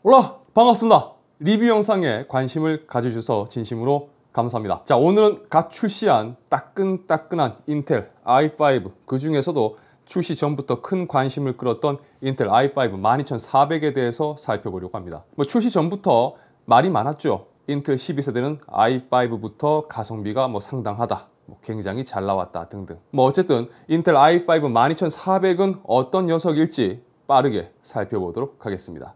올라 반갑습니다. 리뷰 영상에 관심을 가져주셔서 진심으로 감사합니다. 자, 오늘은 갓 출시한 따끈따끈한 인텔 i5, 그 중에서도 출시 전부터 큰 관심을 끌었던 인텔 i5 12400에 대해서 살펴보려고 합니다. 출시 전부터 말이 많았죠. 인텔 12세대는 i5부터 가성비가 상당하다, 굉장히 잘 나왔다 등등. 어쨌든 인텔 i5 12400은 어떤 녀석일지 빠르게 살펴보도록 하겠습니다.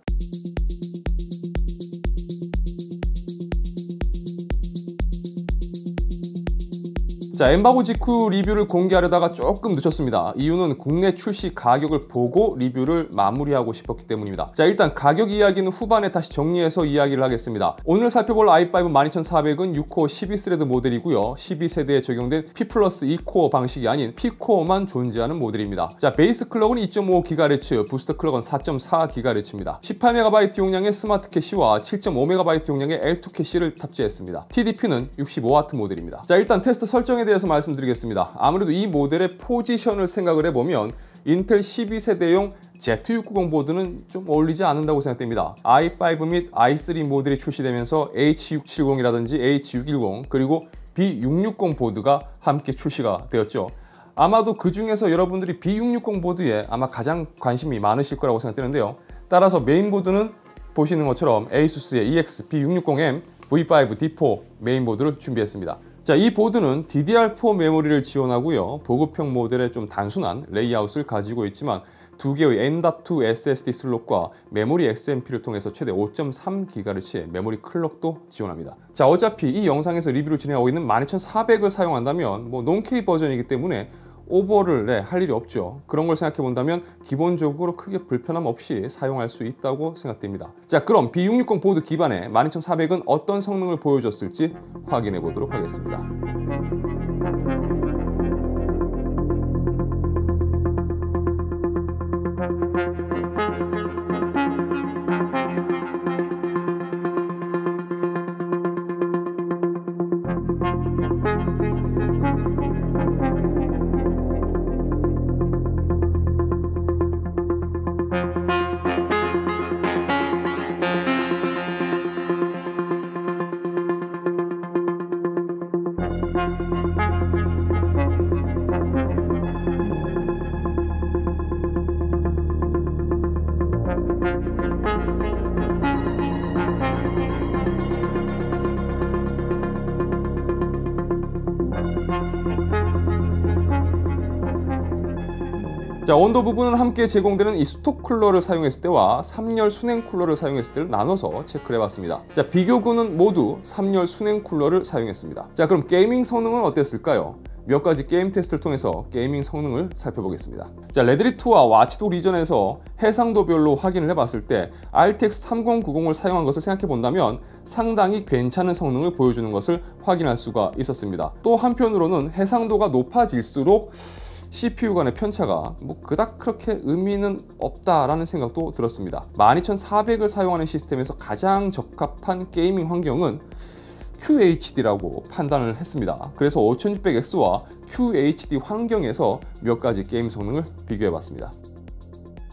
자, 엠바고 직후 리뷰를 공개하려다가 조금 늦췄습니다. 이유는 국내 출시 가격을 보고 리뷰를 마무리하고 싶었기 때문입니다. 자, 일단 가격 이야기는 후반에 다시 정리해서 이야기를 하겠습니다. 오늘 살펴볼 i5 12400은 6코어 12스레드 모델이고요. 12세대에 적용된 P 플러스 2코어 방식이 아닌 P코어만 존재하는 모델입니다. 자, 베이스 클럭은 2.5GHz, 부스터 클럭은 4.4GHz입니다. 18MB 용량의 스마트 캐시와 7.5MB 용량의 L2 캐시를 탑재했습니다. TDP는 65W 모델입니다. 자, 일단 테스트 설정에 대해서 말씀드리겠습니다. 아무래도 이 모델의 포지션을 생각을 해보면 인텔 12세대용 Z690 보드는 좀 어울리지 않는다고 생각됩니다. i5 및 i3 모델이 출시되면서 H670이라든지 H610 그리고 B660 보드가 함께 출시가 되었죠. 아마도 그 중에서 여러분들이 B660 보드에 아마 가장 관심이 많으실 거라고 생각되는데요. 따라서 메인보드는 보시는 것처럼 ASUS의 EX B660M V5 D4 메인보드를 준비했습니다. 자, 이 보드는 DDR4 메모리를 지원하고요. 보급형 모델의 좀 단순한 레이아웃을 가지고 있지만 두 개의 M.2 SSD 슬롯과 메모리 XMP를 통해서 최대 5.3GHz의 메모리 클럭도 지원합니다. 자, 어차피 이 영상에서 리뷰를 진행하고 있는 12400을 사용한다면 논케이 버전이기 때문에 오버를 할 일이 없죠. 그런 걸 생각해 본다면 기본적으로 크게 불편함 없이 사용할 수 있다고 생각됩니다. 자, 그럼 B660 보드 기반의 12400은 어떤 성능을 보여줬을지 확인해 보도록 하겠습니다. 자, 온도 부분은 함께 제공되는 이 스톡 쿨러를 사용했을 때와 3열 순행 쿨러를 사용했을 때를 나눠서 체크를 해봤습니다. 자, 비교군은 모두 3열 순행 쿨러를 사용했습니다. 자, 그럼 게이밍 성능은 어땠을까요? 몇 가지 게임 테스트를 통해서 게이밍 성능을 살펴보겠습니다. 자, 레드리2와 와치독 리전에서 해상도별로 확인을 해봤을 때 RTX 3090을 사용한 것을 생각해 본다면 상당히 괜찮은 성능을 보여주는 것을 확인할 수가 있었습니다. 또 한편으로는 해상도가 높아질수록 CPU 간의 편차가 그닥 그렇게 의미는 없다라는 생각도 들었습니다. 12400을 사용하는 시스템에서 가장 적합한 게이밍 환경은 QHD라고 판단을 했습니다. 그래서 5600X와 QHD 환경에서 몇 가지 게임 성능을 비교해 봤습니다.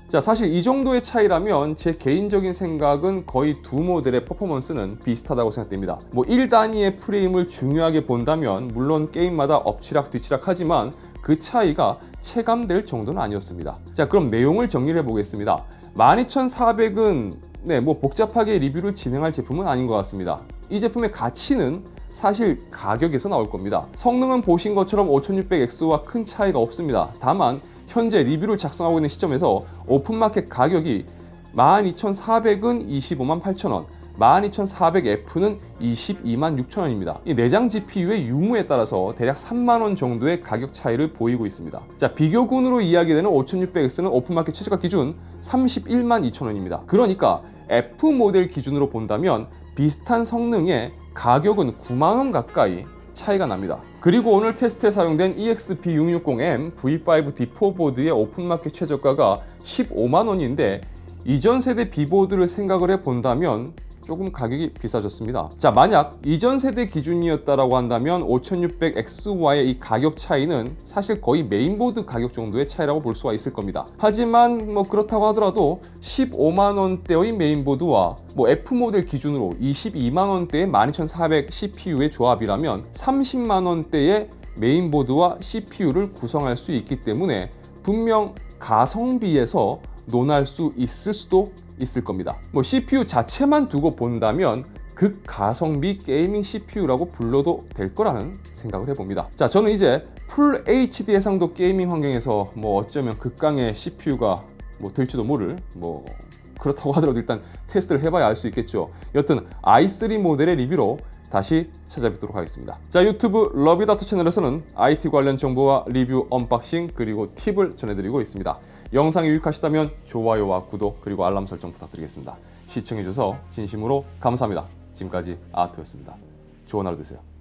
자, 사실 이 정도의 차이라면 제 개인적인 생각은 거의 두 모델의 퍼포먼스는 비슷하다고 생각됩니다. 1단위의 프레임을 중요하게 본다면 물론 게임마다 엎치락 뒤치락 하지만 그 차이가 체감될 정도는 아니었습니다. 자, 그럼 내용을 정리를 해보겠습니다. 12400은 복잡하게 리뷰를 진행할 제품은 아닌 것 같습니다. 이 제품의 가치는 사실 가격에서 나올 겁니다. 성능은 보신 것처럼 5600X와 큰 차이가 없습니다. 다만 현재 리뷰를 작성하고 있는 시점에서 오픈마켓 가격이 12400은 258,000원, 12400F는 226,000원입니다. 이 내장 GPU의 유무에 따라서 대략 3만원 정도의 가격 차이를 보이고 있습니다. 자, 비교군으로 이야기되는 5600X는 오픈마켓 최저가 기준 312,200원입니다. 그러니까 F 모델 기준으로 본다면 비슷한 성능의 가격은 9만원 가까이 차이가 납니다. 그리고 오늘 테스트에 사용된 EXP660M V5 D4 보드의 오픈마켓 최저가가 15만원인데 이전 세대 B보드를 생각을 해본다면 조금 가격이 비싸졌습니다. 자, 만약 이전 세대 기준이었다라고 한다면 5600XY의 이 가격 차이는 사실 거의 메인보드 가격 정도의 차이라고 볼 수가 있을 겁니다. 하지만 뭐 그렇다고 하더라도 15만 원대의 메인보드와 뭐 F 모델 기준으로 22만 원대의 12400 CPU의 조합이라면 30만 원대의 메인보드와 CPU를 구성할 수 있기 때문에 분명 가성비에서 논할 수 있을 수도 있을 겁니다. 뭐 CPU 자체만 두고 본다면 극가성비 게이밍 CPU라고 불러도 될 거라는 생각을 해봅니다. 자, 저는 이제 풀 HD 해상도 게이밍 환경에서 뭐 어쩌면 극강의 CPU가 뭐 될지도 모를, 뭐 그렇다고 하더라도 일단 테스트를 해봐야 알 수 있겠죠. 여튼 i3 모델의 리뷰로 다시 찾아뵙도록 하겠습니다. 자, 유튜브 러비다투 채널에서는 IT 관련 정보와 리뷰, 언박싱, 그리고 팁을 전해드리고 있습니다. 영상이 유익하시다면 좋아요와 구독, 그리고 알람 설정 부탁드리겠습니다. 시청해주셔서 진심으로 감사합니다. 지금까지 아트였습니다. 좋은 하루 되세요.